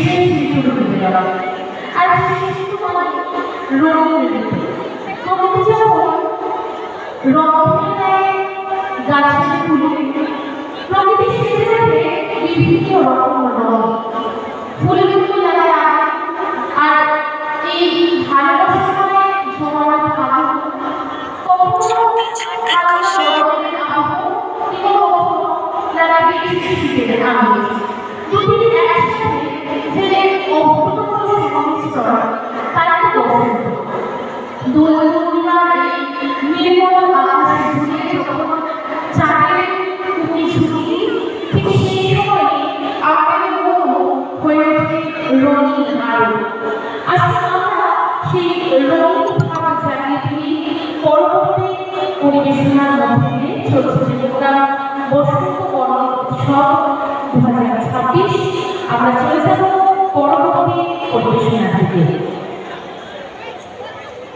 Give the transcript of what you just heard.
সেই শুরু হয়ে গেল। আর শিশু মানে রঙের প্রকৃতি যেমন রঙের গায়ে গাছের ফুলে প্রকৃতি সেজে যাবে বিভিন্ন রকম রঙ ফুলগুলো লাগায়। আর এই ভালোবাসার সময় সমাজ ভালো কখনো আমি দুটি একসাথে যে অভূতপূর্ব সংমিশ্রণ তারা বসন্ত দোল পূর্ণিমার এই নির্মল আকাশে ঝুলিয়ে যখন চাঁদের তুমি ঝুঁকি ঠিক সেই সময় আমাদের মন হয়ে ওঠে রঙিন আলো। আজকে আমরা সেই রঙিন ভাব জানিয়ে তুলি পরবর্তী পরিবেশনার মধ্যে দিয়ে চলছে প্রোগ্রাম বসন্ত বরণ উৎসব 2026। আমরা চলে যাব পরবর্তী পরিবেশনা থেকে।